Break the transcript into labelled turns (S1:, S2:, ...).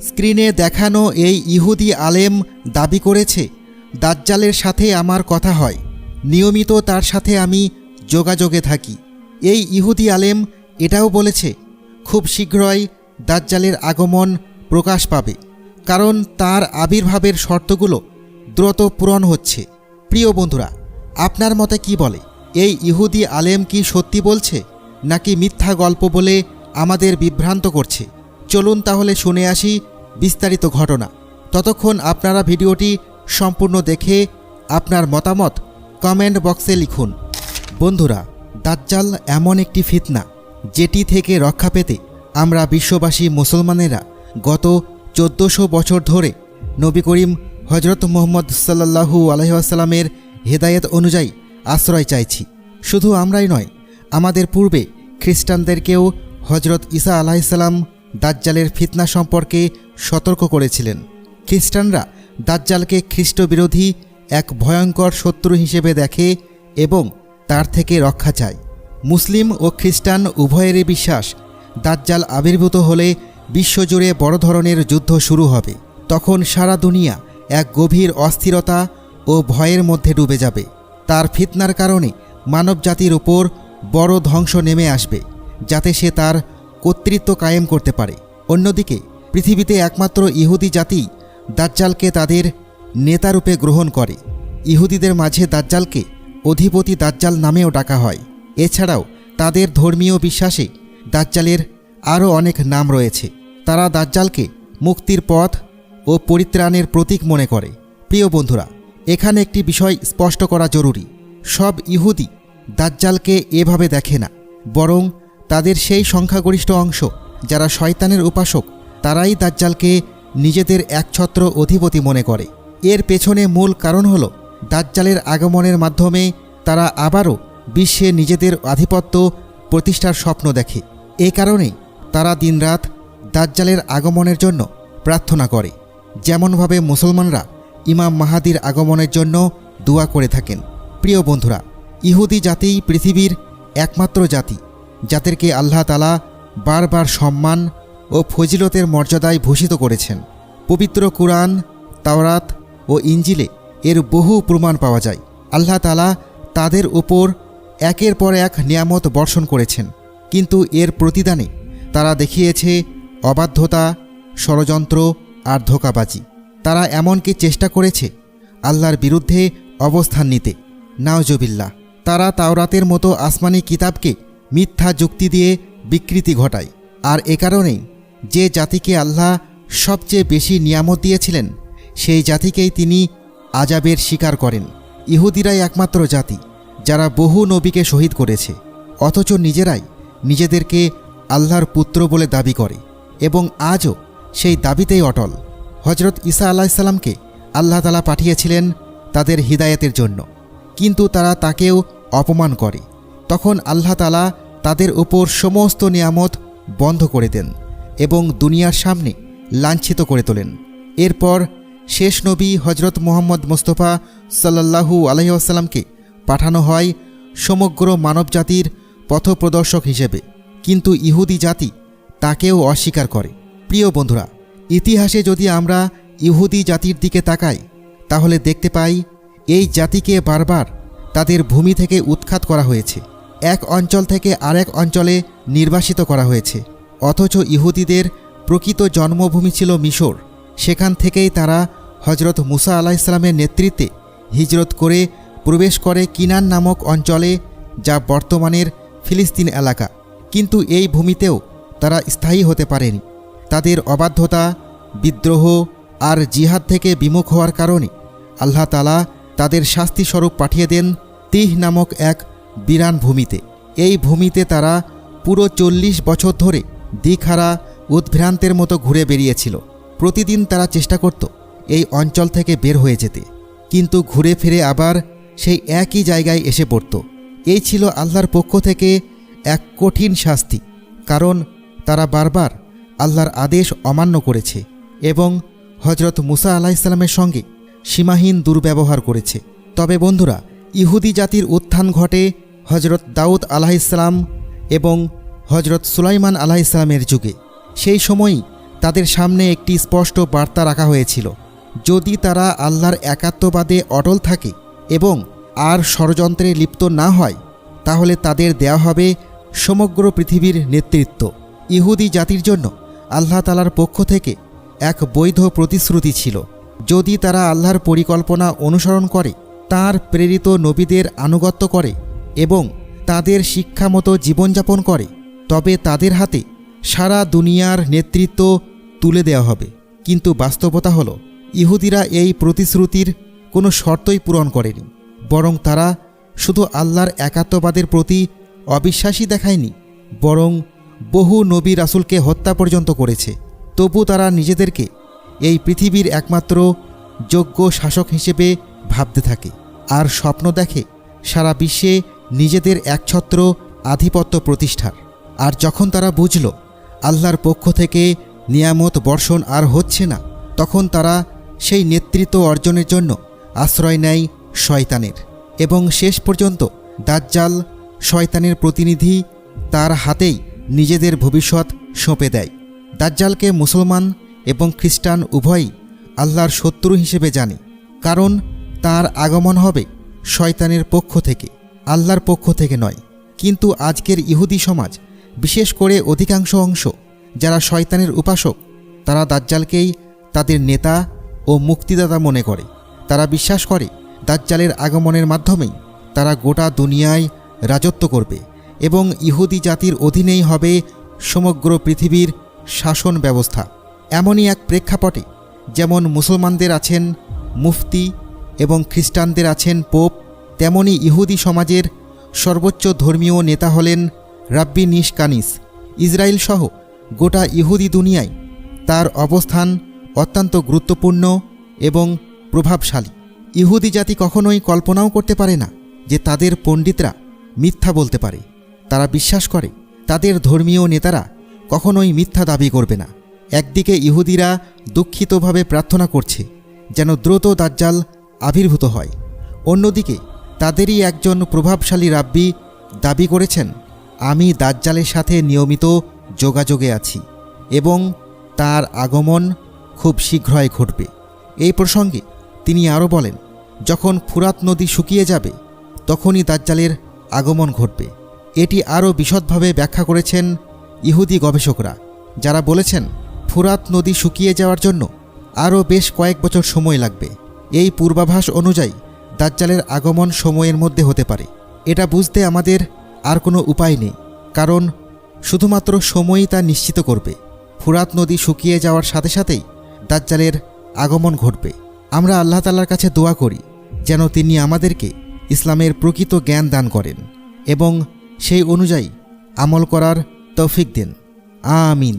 S1: স্ক্রিনে দেখানো এই ইহুদি আলেম দাবি করেছে, দাজ্জালের সাথে আমার কথা হয়, নিয়মিত তার সাথে আমি যোগাযোগে থাকি। এই ইহুদি আলেম এটাও বলেছে, খুব শীঘ্রই দাজ্জালের আগমন প্রকাশ পাবে, কারণ তার আবির্ভাবের শর্তগুলো দ্রুত পূরণ হচ্ছে। প্রিয় বন্ধুরা, আপনার মতে কি বলে? এই ইহুদি আলেম কি সত্যি বলছে, নাকি মিথ্যা গল্প বলে আমাদের বিভ্রান্ত করছে? চলুন তাহলে শুনে আসি বিস্তারিত ঘটনা। ততক্ষণ আপনারা ভিডিওটি সম্পূর্ণ দেখে আপনার মতামত কমেন্ট বক্সে লিখুন। বন্ধুরা, দাজ্জাল এমন একটি ফিতনা, যেটি থেকে রক্ষা পেতে আমরা বিশ্ববাসী মুসলমানেরা গত 1400 বছর ধরে নবী করিম হজরত মুহাম্মদ সাল্লাল্লাহু আলাইহি ওয়াসাল্লামের হেদায়েত অনুযায়ী আশ্রয় চাইছি। শুধু আমরাই নয়, আমাদের পূর্বে খ্রিস্টানদেরকেও হজরত ঈসা আলাইহিসসালাম দাজ্জালের ফিতনা সম্পর্কে সতর্ক করেছিলেন। খ্রিস্টানরা দাজ্জালকে খ্রিস্টবিরোধী এক ভয়ঙ্কর শত্রু হিসেবে দেখে এবং তার থেকে রক্ষা চায়। মুসলিম ও খ্রিস্টান উভয়েরই বিশ্বাস, দাজ্জাল আবির্ভূত হলে বিশ্বজুড়ে বড় ধরনের যুদ্ধ শুরু হবে। তখন সারা দুনিয়া এক গভীর অস্থিরতা ও ভয়ের মধ্যে ডুবে যাবে। তার ফিতনার কারণে মানবজাতির উপর বড় ধ্বংস নেমে আসবে, যাতে সে তার কর্তৃত্ব কায়েম করতে পারে। অন্যদিকে পৃথিবীতে একমাত্র ইহুদি জাতি দাজ্জালকে তাদের নেতারূপে গ্রহণ করে। ইহুদিদের মাঝে দাজ্জালকে অধিপতি দাজ্জাল নামেও ডাকা হয়। এছাড়াও তাদের ধর্মীয় বিশ্বাসে দাজ্জালের আরও অনেক নাম রয়েছে। তারা দাজ্জালকে মুক্তির পথ ও পরিত্রাণের প্রতীক মনে করে। প্রিয় বন্ধুরা, এখানে একটি বিষয় স্পষ্ট করা জরুরি। সব ইহুদি দাজ্জালকে এভাবে দেখে না, বরং তাদের সেই সংখ্যাগরিষ্ঠ অংশ যারা শয়তানের উপাসক, তারাই দাজ্জালকে নিজেদের একছত্র অধিপতি মনে করে। এর পেছনে মূল কারণ হল, দাজ্জালের আগমনের মাধ্যমে তারা আবারও বিশ্বে নিজেদের আধিপত্য প্রতিষ্ঠার স্বপ্ন দেখে। এ কারণে তারা দিনরাত দাজ্জালের আগমনের জন্য প্রার্থনা করে, যেমনভাবে মুসলমানরা ইমাম মাহাদির আগমনের জন্য দোয়া করে থাকেন। প্রিয় বন্ধুরা, ইহুদি জাতিই পৃথিবীর একমাত্র জাতি যাদেরকে আল্লাহ তাআলা বারবার সম্মান ও ফজিলতের মর্যাদায় ভূষিত করেছেন। পবিত্র কুরআন, তাওরাত ও ইঞ্জিলে এর বহু প্রমাণ পাওয়া যায়। আল্লাহ তাআলা তাদের উপর একের পর এক নিয়ামত বর্ষণ করেছেন, কিন্তু এর প্রতিদানে তারা দেখিয়েছে অবাধ্যতা, ষড়যন্ত্র আর ধোঁকাবাজি। তারা এমনকি চেষ্টা করেছে আল্লাহর বিরুদ্ধে অবস্থান নিতে। নাউজুবিল্লাহ। তারা তাওরাতের মতো আসমানি কিতাবকে মিথ্যা যুক্তি দিয়ে বিকৃতি ঘটায়। আর এ কারণেই যে জাতিকে আল্লাহ সবচেয়ে বেশি নিয়ামত দিয়েছিলেন, সেই জাতিকেই তিনি আযাবের শিকার করেন। ইহুদিরাই একমাত্র জাতি যারা বহু নবীকে শহীদ করেছে, অথচ নিজেরাই নিজেদেরকে আল্লাহর পুত্র বলে দাবি করে এবং আজও সেই দাবিতেই অটল। হজরত ঈসা আলাইহিসসালামকে আল্লাহ তাআলা পাঠিয়েছিলেন তাদের হিদায়াতের জন্য, কিন্তু তারা তাকেও অপমান করে। তখন আল্লাহ তাআলা তাদের উপর সমস্ত নিয়ামত বন্ধ করে দেন এবং দুনিয়ার সামনে লাঞ্ছিত করে তোলেন। এরপর শেষ নবী হজরত মুহাম্মদ মুস্তাফা সাল্লাল্লাহু আলাইহি ওয়াসাল্লামকে পাঠানো হয় সমগ্র মানবজাতির পথপ্রদর্শক হিসেবে, কিন্তু ইহুদি জাতি তাকেও অস্বীকার করে। প্রিয় বন্ধুরা, ইতিহাসে যদি আমরা ইহুদি জাতির দিকে তাকাই, তাহলে দেখতে পাই এই জাতিকে বারবার তাদের ভূমি থেকে উৎখাত করা হয়েছে, এক অঞ্চল থেকে আরেক অঞ্চলে নির্বাসিত করা হয়েছে। অথচ ইহুদিদের প্রকৃত জন্মভূমি ছিল মিশর। সেখান থেকেই তারা হজরত মুসা আলাইহিসসালামের নেতৃত্বে হিজরত করে প্রবেশ করে কিনান নামক অঞ্চলে, যা বর্তমানের ফিলিস্তিন এলাকা। কিন্তু এই ভূমিতেও তারা স্থায়ী হতে পারেনি। তাদের অবাধ্যতা, বিদ্রোহ আর জিহাদ থেকে বিমুখ হওয়ার কারণে আল্লাহ তাআলা তাদের শাস্তিস্বরূপ পাঠিয়ে দেন তিহ নামক এক বিরান ভূমিতে। এই ভূমিতে তারা পুরো 40 বছর ধরে দিকহারা উদ্ভ্রান্তের মতো ঘুরে বেরিয়েছিল। প্রতিদিন তারা চেষ্টা করত এই অঞ্চল থেকে বের হয়ে যেতে, কিন্তু ঘুরে ফিরে আবার সেই একই জায়গায় এসে পড়ত। এই ছিল আল্লাহর পক্ষ থেকে এক কঠিন শাস্তি, কারণ তারা বারবার আল্লাহর আদেশ অমান্য করেছে এবং হজরত মুসা আলাইহিসসালামের সঙ্গে সীমাহীন দুর্ব্যবহার করেছে। তবে বন্ধুরা, ইহুদি জাতির উত্থান ঘটে হজরত দাউদ আলাইহিসসালাম এবং হজরত সুলাইমান আলাইহিসসালামের যুগে। সেই সময়ই তাদের সামনে একটি স্পষ্ট বার্তা রাখা হয়েছিল। যদি তারা আল্লাহর একাত্মবাদে অটল থাকে এবং আর ষড়যন্ত্রে লিপ্ত না হয়, তাহলে তাদের দেয়া হবে সমগ্র পৃথিবীর নেতৃত্ব। ইহুদি জাতির জন্য আল্লাহ তাআলার পক্ষ থেকে এক বৈধ প্রতিশ্রুতি ছিল। যদি তারা আল্লাহর পরিকল্পনা অনুসরণ করে, তাঁর প্রেরিত নবীদের আনুগত্য করে এবং তাদের শিক্ষামতো জীবনযাপন করে, তবে তাদের হাতে সারা দুনিয়ার নেতৃত্ব তুলে দেওয়া হবে। কিন্তু বাস্তবতা হলো, ইহুদিরা এই প্রতিশ্রুতির কোনো শর্তই পূরণ করেনি, বরং তারা শুধু আল্লাহর একাত্মবাদের প্রতি অবিশ্বাসী দেখায়নি, বরং বহু নবী রাসূলকে হত্যা পর্যন্ত করেছে। তবু তারা নিজেদেরকে এই পৃথিবীর একমাত্র যোগ্য শাসক হিসেবে ভাবতে থাকে আর স্বপ্ন দেখে সারা বিশ্বে নিজেদের একছত্র আধিপত্য প্রতিষ্ঠার। আর যখন তারা বুঝল আল্লাহর পক্ষ থেকে নিয়ামত বর্ষণ আর হচ্ছে না, তখন তারা সেই নেতৃত্ব অর্জনের জন্য আশ্রয় নেয় শয়তানের। এবং শেষ পর্যন্ত দাজ্জাল, শয়তানের প্রতিনিধি, তার হাতেই নিজেদের ভবিষ্যৎ সঁপে দেয়। দাজ্জালকে মুসলমান এবং খ্রিস্টান উভয়ই আল্লাহর শত্রু হিসেবে জানে, কারণ তার আগমন হবে শয়তানের পক্ষ থেকে, আল্লাহর পক্ষ থেকে নয়। কিন্তু আজকের ইহুদি সমাজ, বিশেষ করে অধিকাংশ অংশ যারা শয়তানের উপাসক, তারা দাজ্জালকেই তাদের নেতা ও মুক্তিদাতা মনে করে। তারা বিশ্বাস করে দাজ্জালের আগমনের মাধ্যমেই তারা গোটা দুনিয়ায় রাজত্ব করবে এবং ইহুদি জাতির অধীনেই হবে সমগ্র পৃথিবীর শাসন ব্যবস্থা। এমনই এক প্রেক্ষাপটে যেমন মুসলমানদের আছেন মুফতি এবং খ্রিস্টানদের আছেন পোপ, তেমনি ইহুদি সমাজের সর্বোচ্চ ধর্মীয় নেতা হলেন রাব্বি নিশকানিস। ইসরায়েল সহ গোটা ইহুদি দুনিয়ায় তার অবস্থান অত্যন্ত গুরুত্বপূর্ণ এবং প্রভাবশালী। ইহুদি জাতি কখনোই কল্পনাও করতে পারে না যে তাদের পণ্ডিতরা মিথ্যা বলতে পারে। তারা বিশ্বাস করে তাদের ধর্মীয় নেতারা কখনোই মিথ্যা দাবি করবে না। একদিকে ইহুদিরা দুঃখিতভাবে প্রার্থনা করছে যেন দ্রুত দাজ্জাল আবির্ভূত হয়, অন্যদিকে তাদেরই একজন প্রভাবশালী রাব্বি দাবি করেছেন, আমি দাজ্জালের সাথে নিয়মিত যোগাযোগে আছি এবং তার আগমন খুব শীঘ্রই ঘটবে। এই প্রসঙ্গে তিনি আরও বলেন, যখন ফুরাত নদী শুকিয়ে যাবে তখনই দাজ্জালের আগমন ঘটবে। এটি আরও বিশদভাবে ব্যাখ্যা করেছেন ইহুদি গবেষকরা, যারা বলেছেন ফুরাত নদী শুকিয়ে যাওয়ার জন্য আরও বেশ কয়েক বছর সময় লাগবে। এই পূর্বাভাস অনুযায়ী দাজ্জালের আগমন সময়ের মধ্যে হতে পারে। এটা বুঝতে আমাদের আর কোনো উপায় নেই, কারণ শুধুমাত্র সময়ই তা নিশ্চিত করবে। ফুরাত নদী শুকিয়ে যাওয়ার সাথে সাথেই দাজ্জালের আগমন ঘটবে। আমরা আল্লাহ তাআলার কাছে দোয়া করি যেন তিনি আমাদেরকে ইসলামের প্রকৃত জ্ঞান দান করেন এবং সেই অনুযায়ী আমল করার তৌফিক দেন। আমিন।